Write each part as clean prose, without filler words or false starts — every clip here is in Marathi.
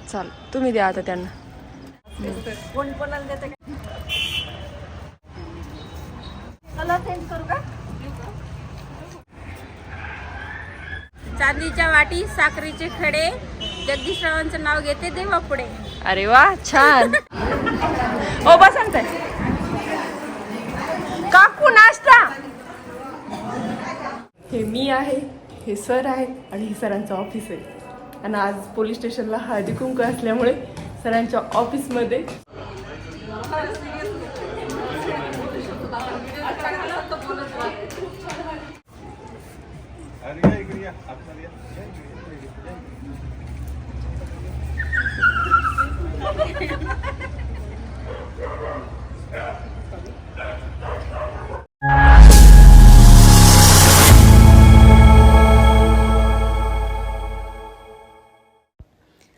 चाल तुम्ही द्या आता त्यांना. कोण कोणाला देते कलर चेंज करू का? चांदीच्या वाटी, साखरेचे खडे, जगदीशरावांचं नाव घेते देवा पुढे. अरे वा छान. ओ बसंत काकू नाश्ता. हे मी आहे, हे सर आहेत आणि हे सरांचं ऑफिस आहे. आणि आज पोलीस स्टेशनला हळदी कुंकू असल्यामुळे सरांच्या ऑफिसमध्ये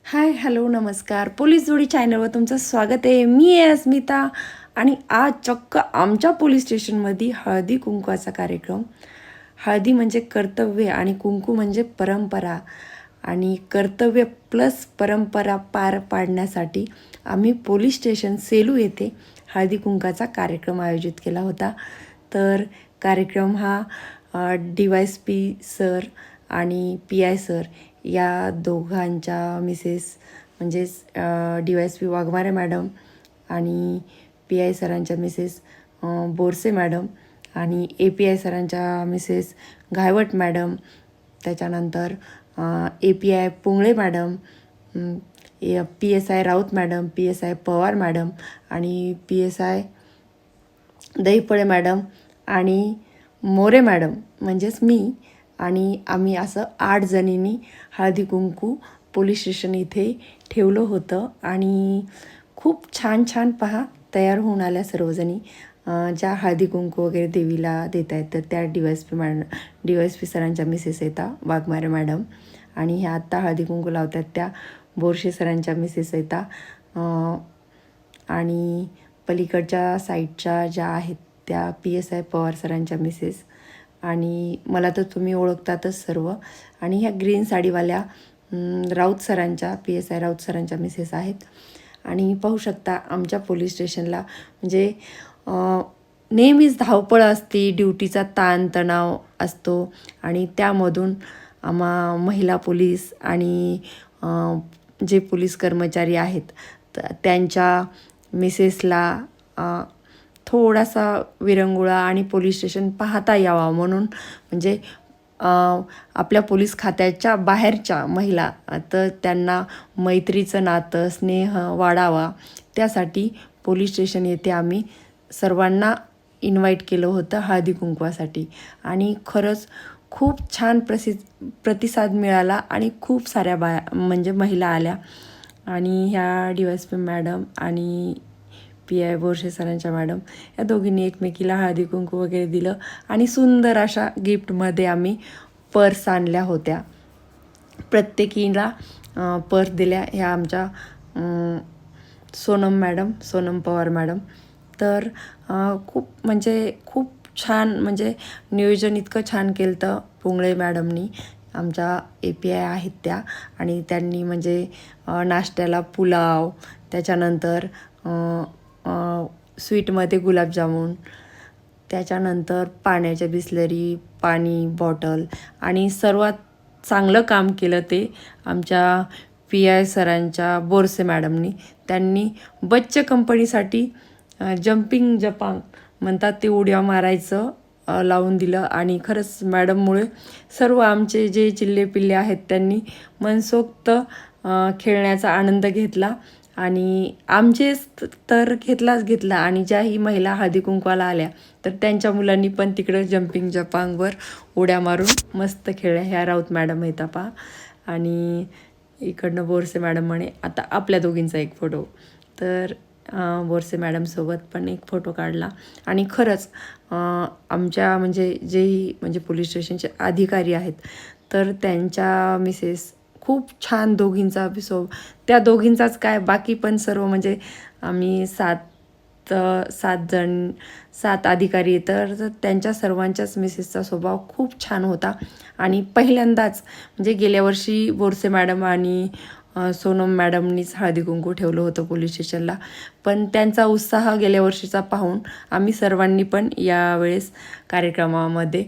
हाय हॅलो नमस्कार, पोलीस जोडी चॅनलवर तुमचं स्वागत आहे. मी आहे अस्मिता आणि आज चक्क आमच्या पोलीस स्टेशनमध्ये हळदी कुंकवाचा कार्यक्रम. हळदी म्हणजे कर्तव्य आणि कुंकू म्हणजे परंपरा, आणि कर्तव्य प्लस परंपरा पार पाडण्यासाठी आम्ही पोलीस स्टेशन सेलू येथे हळदी कुंकाचा कार्यक्रम आयोजित केला होता. तर कार्यक्रम हा DYSP सर आणि PI सर या दोघांच्या मिसेस म्हणजेच DYSP वाघमारे मॅडम आणि PI सरांच्या मिसेस बोरसे मॅडम आणि API सरांच्या मिसेस घायवट मॅडम, त्याच्यानंतर API Pungale madam, PSI Raut madam, PSI Pawar madam आणि PSI दहीपळे मॅडम आणि मोरे मॅडम म्हणजेच मी, आणि आम्ही असं 8 जणींनी हळदी कुंकू पोलीस स्टेशन इथे ठेवलं होतं. आणि खूप छान छान पहा तयार होऊन आल्या सर्वजणी. ज्या हळदी कुंकू वगैरे देवीला देत आहेत तर त्या DYSP सरांच्या मिसेस येतात वाघमारे मॅडम, आणि ह्या आत्ता हळदी कुंकू लावतात त्या बोरसे सरांच्या मिसेस येतात, आणि पलीकडच्या साईडच्या ज्या आहेत त्या PSI पवार सरांच्या मिसेस, आणि मला तर तुम्ही ओळखतातच सर्व. आणि ह्या ग्रीन साडीवाल्या राऊत सरांच्या PSI राऊत सरांच्या मिसेस आहेत. आणि पाहू शकता आमच्या पोलीस स्टेशनला म्हणजे नेहमीच धावपळ असते, ड्युटीचा ताणतणाव असतो, आणि त्यामधून आम्हा महिला पोलीस आणि जे पोलीस कर्मचारी आहेत त्यांच्या मिसेसला थोडासा विरंगुळा आणि पोलीस स्टेशन पाहता यावा म्हणून, म्हणजे आपल्या पोलीस खात्याच्या बाहेरच्या महिला तर त्यांना मैत्रीचं नातं स्नेह वाढावा त्यासाठी पोलीस स्टेशन येथे आम्ही सर्वांना इन्व्हाइट केलं होतं हळदी कुंकवासाठी. आणि खरंच खूप छान प्रतिसाद मिळाला आणि खूप साऱ्या म्हणजे महिला आल्या. आणि ह्या DYSP मॅडम आणि PI बोरसे सरांच्या मॅडम या दोघींनी एकमेकीला हळदी कुंकू वगैरे दिलं, आणि सुंदर अशा गिफ्टमध्ये आम्ही पर्स आणल्या होत्या. प्रत्येकीला पर्स दिल्या ह्या आमच्या सोनम पवार मॅडम. तर खूप छान म्हणजे नियोजन इतकं छान केलं तर पुंगळे मॅडमनी, आमच्या API आहेत त्या, आणि त्यांनी म्हणजे नाश्त्याला पुलाव, त्याच्यानंतर स्वीटमध्ये गुलाबजामुन, त्याच्यानंतर पाण्याच्या बिस्लरी, पाणी बॉटल, आणि सर्वात चांगलं काम केलं ते आमच्या PI सरांच्या बोरसे मॅडमनी. त्यांनी बच्चे कंपनीसाठी जम्पिंग जपांग म्हणतात ते उड्या मारायचं लावून दिलं. आणि खरंच मॅडममुळे सर्व आमचे जे चिल्ले पिल्ले आहेत त्यांनी मनसोक्त खेळण्याचा आनंद घेतला, आणि आमचेच तर घेतला, आणि ज्याही महिला हळदी कुंकवाला आल्या तर त्यांच्या मुलांनी पण तिकडं जम्पिंग जपांगवर उड्या मारून मस्त खेळल्या. ह्या राऊत मॅडम येतात पहा, आणि इकडनं बोरसे मॅडम म्हणे आता आपल्या दोघींचा एक फोटो. तर बोरसे मॅडमसोबत पण एक फोटो काढला. आणि खरंच आमच्या म्हणजे जेही म्हणजे पोलीस स्टेशनचे अधिकारी आहेत तर त्यांच्या मिसेस खूप छान दोघींचा त्या दोघींचाच काय बाकी पण सर्व म्हणजे आम्ही 7 अधिकारी तर त्यांच्या सर्वांच्याच मिसेसचा स्वभाव खूप छान होता. आणि पहिल्यांदाच म्हणजे गेल्या वर्षी बोरसे मॅडम आणि सोनम मॅडमनीच हळदी कुंकू ठेवलं होतं पोलीस स्टेशनला. पण त्यांचा उत्साह गेल्या वर्षीचा पाहून आम्ही सर्वांनी पण यावेळेस कार्यक्रमामध्ये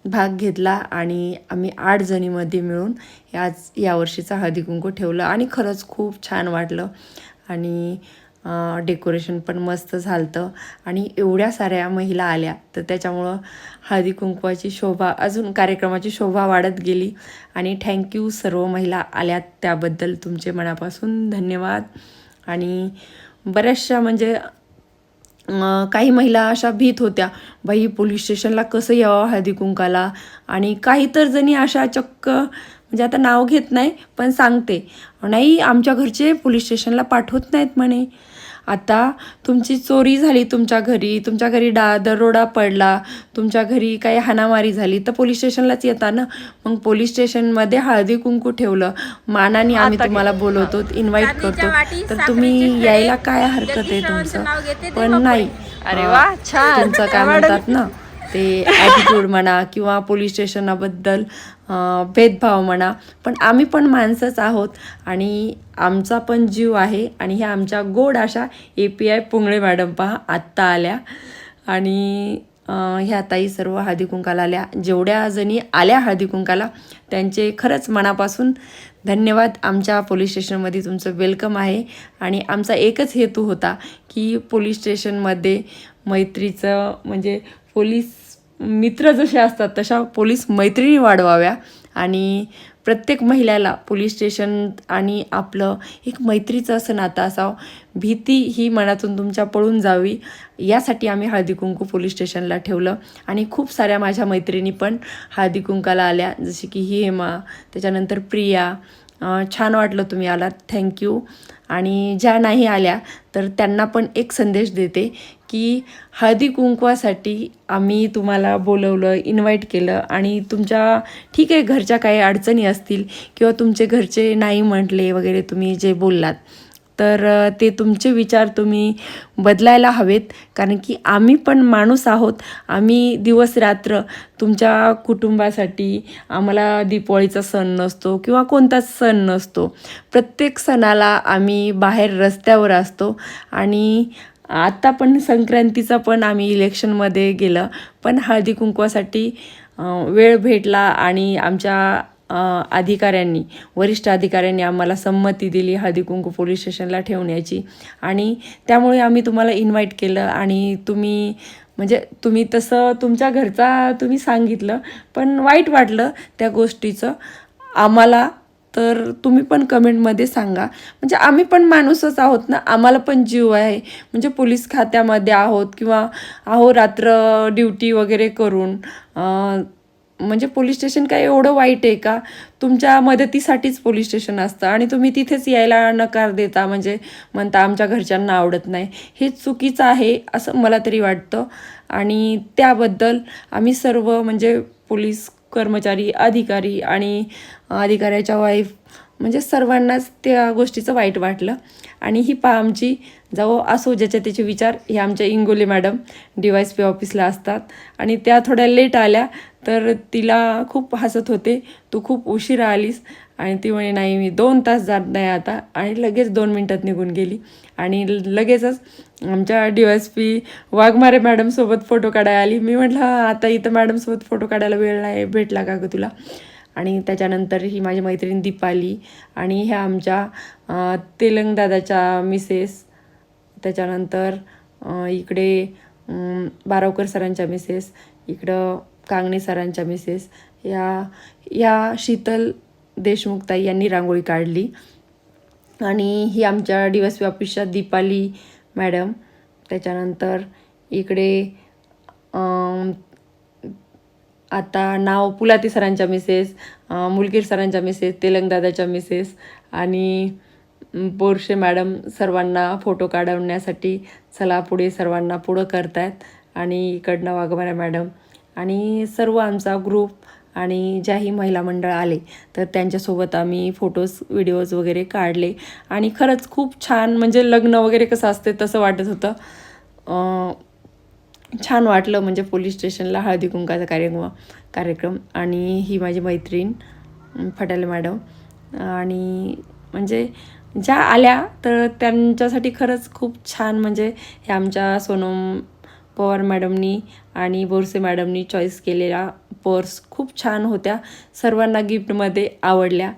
भाग घेतला आणि आम्ही 8 जणीमध्ये मिळून यावर्षीचा हळदी कुंकू ठेवलं आणि खरंच खूप छान वाटलं. आणि डेकोरेशन पण मस्त झालं होतं आणि एवढ्या साऱ्या महिला आल्या तर त्याच्यामुळं हळदी कुंकवाची शोभा अजून कार्यक्रमाची शोभा वाढत गेली. आणि थँक्यू सर्व महिला आल्यात त्याबद्दल तुमचे मनापासून धन्यवाद. आणि बऱ्याचशा म्हणजे काही महिला अशा भीत होत्या, बाई पोलीस स्टेशनला कसं यावं हळदी कुंकाला. आणि काही तर जणी अशा चक्क म्हणजे आता नाव घेत नाही पण सांगते, नाही आमच्या घरचे पोलीस स्टेशनला पाठवत नाहीत म्हणे. आता तुमची चोरी झाली तुमच्या घरी दरोडा पडला, तुमच्या घरी काही हाणामारी झाली तर पोलीस स्टेशनलाच येता ना. मग पोलीस स्टेशनमध्ये हळदी कुंकू ठेवलं, मानाने आम्ही तुम्हाला बोलवतो, इन्व्हाइट करतो, तर तुम्ही यायला काय हरकत आहे तुमचं. पण नाही, अरे वा, छान. तुमचं काय म्हणतात ना ते ॲटिट्यूड म्हणा किंवा पोलीस स्टेशनाबद्दल भेदभाव म्हणा, पण आम्ही पण माणसंच आहोत आणि आमचा पण जीव आहे. आणि ह्या आमच्या गोड अशा API पुंगळे मॅडम पहा आत्ता आल्या. आणि ह्या ताई सर्व हळदी कुंकाला आल्या. जेवढ्या जणी आल्या हळदी कुंकाला त्यांचे खरंच मनापासून धन्यवाद. आमच्या पोलीस स्टेशनमध्ये तुमचं वेलकम आहे. आणि आमचा एकच हेतू होता की पोलीस स्टेशनमध्ये मैत्रीचं म्हणजे पोलीस मित्र जसे असतात तशा पोलीस मैत्रिणी वाढवाव्या आणि प्रत्येक महिलाला पोलीस स्टेशन आणि आपलं एक मैत्रीचं असं नातं असावं, भीती ही मनातून तुमच्या पळून जावी, यासाठी आम्ही हळदी कुंकू पोलीस स्टेशनला ठेवलं. आणि खूप साऱ्या माझ्या मैत्रिणी पण हळदी कुंकाला आल्या, जशी की हेमा, त्याच्यानंतर प्रिया. छान वाटलं तुम्ही आलात, थँक्यू. आणि ज्या नाही आल्या तर त्यांना पण एक संदेश देते की हळदी कुंकवासाठी आम्ही तुम्हाला बोलवलं, इन्व्हाइट केलं आणि तुमच्या ठीक आहे घरच्या काही अडचणी असतील किंवा तुमचे घरचे नाही म्हटले वगैरे तुम्ही जे बोललात, तर ते तुमचे विचार तुम्ही बदलायला हवेत. कारण की आम्ही पण माणूस आहोत. आम्ही दिवस रात्र तुमच्या कुटुंबासाठी, आम्हाला दीपावलीचा सण नसतो किंवा कोणताच सण नसतो, प्रत्येक सणाला आम्ही बाहेर रस्त्यावर असतो. आणि आत्ता पण संक्रांतीचा पण आम्ही इलेक्शनमध्ये गेलं पण हळदी कुंकवासाठी वेळ भेटला आणि आमच्या अधिकाऱ्यांनी, वरिष्ठ अधिकाऱ्यांनी आम्हाला संमती दिली हळदी कुंकू पोलीस स्टेशनला ठेवण्याची. आणि त्यामुळे आम्ही तुम्हाला इन्व्हाइट केलं आणि तुम्ही तसं तुमच्या घरचा तुम्ही सांगितलं, पण वाईट वाटलं त्या गोष्टीचं आम्हाला. तर तुम्ही पण कमेंटमध्ये सांगा, म्हणजे आम्ही पण माणूसच आहोत ना, आम्हाला पण जीव आहे. म्हणजे पोलीस खात्यामध्ये आहोत किंवा रात्र ड्युटी वगैरे करून म्हणजे पोलीस स्टेशन काय एवढं वाईट आहे का? तुमच्या मदतीसाठीच पोलीस स्टेशन असतं आणि तुम्ही तिथेच यायला नकार देता, म्हणजे म्हणता आमच्या घरच्यांना आवडत नाही. हे चुकीचं आहे असं मला तरी वाटतं. आणि त्याबद्दल आम्ही सर्व म्हणजे पोलीस कर्मचारी, अधिकारी आणि अधिकाऱ्याच्या वाईफ म्हणजे सर्वांनाच त्या गोष्टीचं वाईट वाटलं. आणि ही आमची जाऊ असो ज्याचे त्याचे विचार, हे आमच्या इंगोले मॅडम DYSP ऑफिसला असतात आणि त्या थोड्या लेट आल्या तर तिला खूप हसत होते, तू खूप उशिरा आलीस. आणि ती म्हणे नाही मी 2 तास जात नाही आता, आणि लगेच 2 मिनटात निघून गेली. आणि लगेचच आमच्या DYSP वाघमारे मॅडमसोबत फोटो काढायला आली. मी म्हटलं आता इथं मॅडमसोबत फोटो काढायला वेळ नाही भेटला का गं तुला. आणि त्याच्यानंतर ही माझी मैत्रीण दीपाली आणि ह्या आमच्या तेलंगदादाच्या मिसेस, त्याच्यानंतर इकडे बारावकर सरांच्या मिसेस, इकडं कांगणे सरांच्या मिसेस, या शीतल देशमुख ताई यांनी रांगोळी काढली. आणि ही आमच्या DYSP ऑफिसच्या दीपाली मॅडम. त्याच्यानंतर इकडे आता नाव पुलाते सरांच्या मिसेस, मुलगीर सरांच्या मिसेस, तेलंगदादाच्या मिसेस आणि बोरशे मॅडम सर्वांना फोटो काढवण्यासाठी चला पुढे सर्वांना पुढं करतायत. आणि इकडनं वाघमारे मॅडम आणि सर्व आमचा ग्रुप आणि ज्याही महिला मंडळ आले तर त्यांच्यासोबत आम्ही फोटोज व्हिडिओज वगैरे काढले. आणि खरंच खूप छान, म्हणजे लग्न वगैरे कसं असते तसं वाटत होतं. छान वाटलं म्हणजे पोलीस स्टेशनला हळदी कुंकाचा कार्यक्रम. आणि ही माझी मैत्रीण फटाले मॅडम आणि म्हणजे ज्या आल्या तर त्यांच्यासाठी खरंच खूप छान, म्हणजे हे आमच्या सोनम पवार मॅडमनी आणि बोरसे मॅडमनी चॉईस केलेल्या पर्स खूप छान होत्या, सर्वांना गिफ्टमध्ये आवडल्या.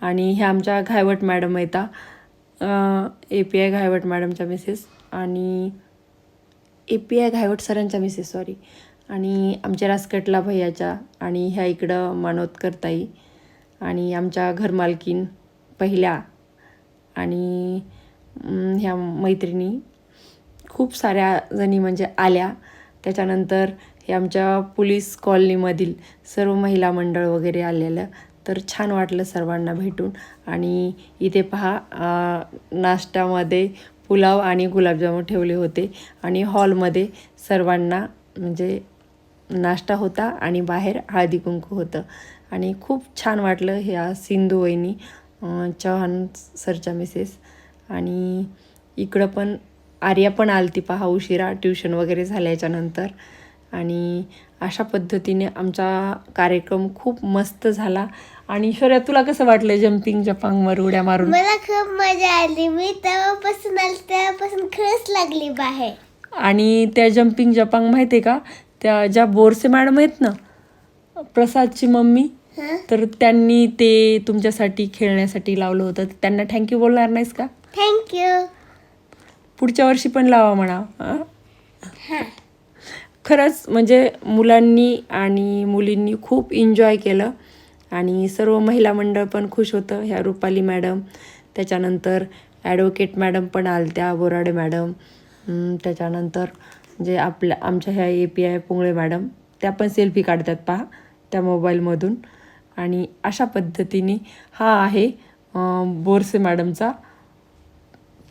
आणि ह्या आमच्या घायवट मॅडम येतात, API घायवट मॅडमच्या मिसेस आणि API घायवट सरांच्या मिसेस, सॉरी. आणि आमच्या रासकटला भैयाच्या, आणि ह्या इकडं मानोतकर ताई, आणि आमच्या घरमालकीन पहिल्या, आणि ह्या मैत्रिणी खूप साऱ्या जणी म्हणजे आल्या. त्याच्यानंतर हे आमच्या पोलीस कॉलनीमधील सर्व महिला मंडळ वगैरे आलेलं, तर छान वाटलं सर्वांना भेटून. आणि इथे पहा, नाश्त्यामध्ये पुलाव आणि गुलाबजामुन ठेवले होते, आणि हॉलमध्ये सर्वांना म्हणजे नाश्ता होता आणि बाहेर हळदी कुंकू होतं. आणि खूप छान वाटलं. ह्या सिंधू वहिनी, चव्हाण सरच्या मिसेस, आणि इकडं पण आर्या पण आलती पहा उशिरा, ट्युशन वगैरे झाल्याच्यानंतर. आणि अशा पद्धतीने आमचा कार्यक्रम खूप मस्त झाला. आणि ईश्वर्या, तुला कसं वाटलं जम्पिंग जपांगवर उड्या मारून? मला खूप मजा आली. मी तेव्हापासून आली, तेव्हापासून खरंच लागली बाहेर. आणि त्या जम्पिंग जपांग माहिती आहे का, त्या ज्या बोरसे मॅडम आहेत ना, प्रसादची मम्मी, तर त्यांनी ते तुमच्यासाठी खेळण्यासाठी लावलं होतं. त्यांना थँक्यू बोलणार नाहीस का? थँक्यू. पुढच्या वर्षी पण लावा म्हणा. खरंच म्हणजे मुलांनी आणि मुलींनी खूप एन्जॉय केलं, आणि सर्व महिला मंडळ पण खुश होतं. ह्या रुपाली मॅडम, त्याच्यानंतर ॲडव्होकेट मॅडम पण आलत्या, बोराडे मॅडम, त्याच्यानंतर जे आमच्या ह्या API पुंगळे मॅडम, त्या पण सेल्फी काढतात पहा त्या मोबाईलमधून. आणि अशा पद्धतीने हा आहे बोरसे मॅडमचा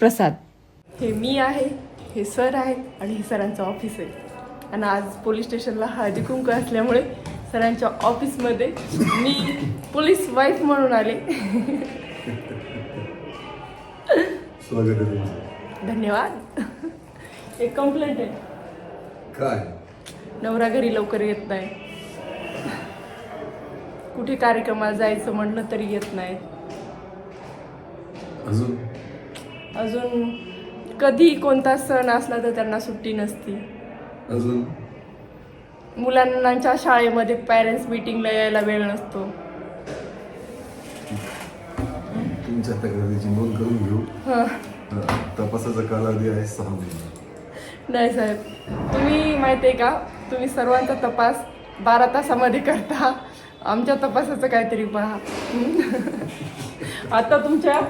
प्रसाद. हे मी आहे, हे सर आहेत, आणि हे सरांचं ऑफिस आहे. आणि आज पोलीस स्टेशनला हळदी कुंकू असल्यामुळे सरांच्या ऑफिसमध्ये मी पोलीस वाईफ म्हणून आले. स्वागत आहे तुमचं. धन्यवाद. एक कंप्लेंट आहे. काय? नवरा घरी लवकर येत नाही, कुठे कार्यक्रमाला जायचं म्हटलं तरी येत नाही. अजून कधी कोणता सण असला तर त्यांना सुट्टी नसती. अजून मुलांच्या शाळेमध्ये पॅरेंट्स मीटिंगला यायला वेळ नसतो. तुमच्या तक्रारीची नोंद करून घेऊ. तपासाचा कालावधी आहे 6 महिने. नाही साहेब, तुम्ही माहिती आहे का, तुम्ही सर्वांचा तपास 12 तासामध्ये करता. आमच्या तपासाचं काहीतरी पहा. आता तुमच्या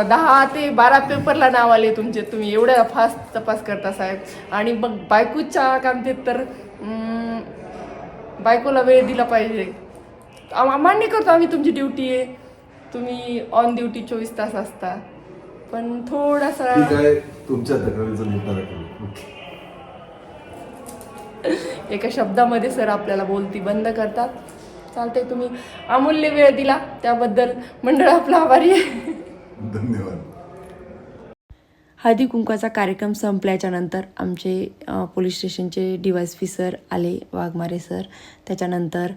10 ते 12 पेपरला नाव आले तुमचे. तुम्ही एवढ्या फास्ट तपास करता साहेब. आणि मग बायकोच्या कामतेत तर बायकोला वेळ दिला पाहिजे. मान्य करतो आम्ही, तुमची ड्युटी आहे, तुम्ही ऑन ड्युटी 24 तास असता, पण थोडासा ठीक आहे, तुमच्या तक्रारीचा निपटारा करू. एका शब्दामध्ये सर आपल्याला बोलती बंद करतात. चालते, तुम्ही अमूल्य वेळ दिला त्याबद्दल मंडळ आपला आभारी आहे. धन्यवाद. हळदी कुंकवाचा कार्यक्रम संपल्याच्या नंतर आमचे पोलीस स्टेशनचे DYSP सर आले, वाघमारे सर, त्याच्यानंतर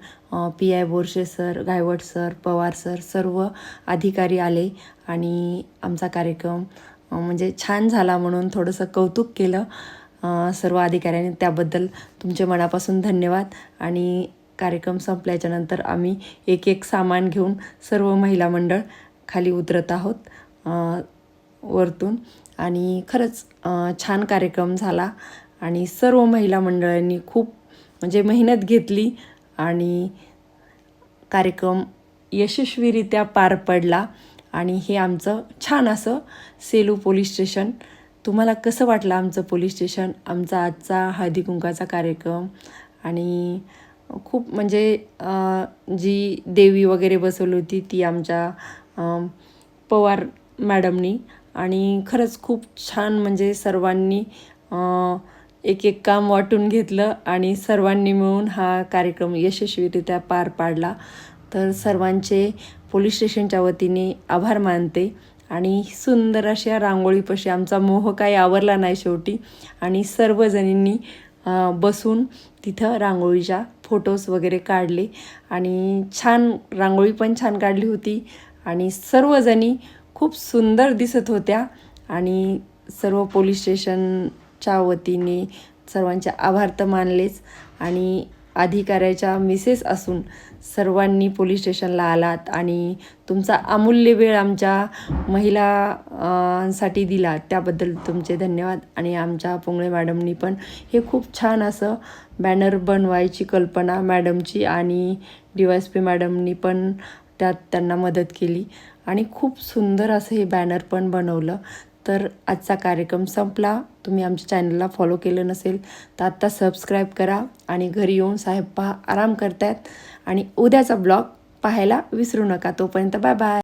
PI Borse sir, Gaywat sir, Pawar sir, सर्व अधिकारी आले. आणि आमचा कार्यक्रम म्हणजे छान झाला म्हणून थोडंसं कौतुक केलं सर्व अधिकाऱ्यांनी. त्याबद्दल तुमचे मनापासून धन्यवाद. आणि कार्यक्रम संपल्याच्या नंतर आम्ही एक एक सामान घेऊन सर्व महिला मंडळ खाली उतरत आहोत वरतून. आणि खरंच छान कार्यक्रम झाला, आणि सर्व महिला मंडळांनी खूप म्हणजे मेहनत घेतली, आणि कार्यक्रम यशस्वीरित्या पार पडला. आणि हे आमचं छान असं सेलू पोलीस स्टेशन. तुम्हाला कसं वाटलं आमचं पोलीस स्टेशन, आमचा आजचा हळदी कुंकाचा कार्यक्रम? आणि खूप म्हणजे जी देवी वगैरे बसवली होती ती आमच्या पवार मॅडमनी. आणि खरंच खूप छान, म्हणजे सर्वांनी एक एक काम वाटून घेतलं, आणि सर्वांनी मिळून हा कार्यक्रम यशस्वीरित्या पार पाडला. तर सर्वांचे पोलीस स्टेशनच्या वतीने आभार मानते. आणि सुंदर अशा रांगोळीपाशी आमचा मोह काही आवरला नाही शेवटी. आणि सर्वजणींनी बसून तिथं रांगोळीच्या फोटोज वगैरे काढले, आणि छान रांगोळी पण छान काढली होती. आणि सर्वजणी खूप सुंदर दिसत होत्या आणि सर्व पोलीस स्टेशनच्या वतीने सर्वांचे आभार तर मानलेच आणि अधिकाऱ्याच्या मिसेस असून सर्वांनी पोलीस स्टेशनला आलात आणि तुमचा अमूल्य वेळ आमच्या महिलांसाठी दिला त्याबद्दल तुमचे धन्यवाद. आणि आमच्या पोंगळे मॅडमनी पण हे खूप छान असं बॅनर बनवायची कल्पना मॅडमची आणि DYSP मॅडमनी पण त्यात त्यांना मदत केली आणि खूप सुंदर असं हे बॅनर पण बनवलं. तर आजचा कार्यक्रम संपला. तुम्ही आमच्या चॅनलला फॉलो केलं नसेल तर आत्ता सबस्क्राईब करा आणि घरी येऊन साहेब आराम करतायत आणि उद्याचा ब्लॉग पाहायला विसरू नका. तोपर्यंत बाय बाय.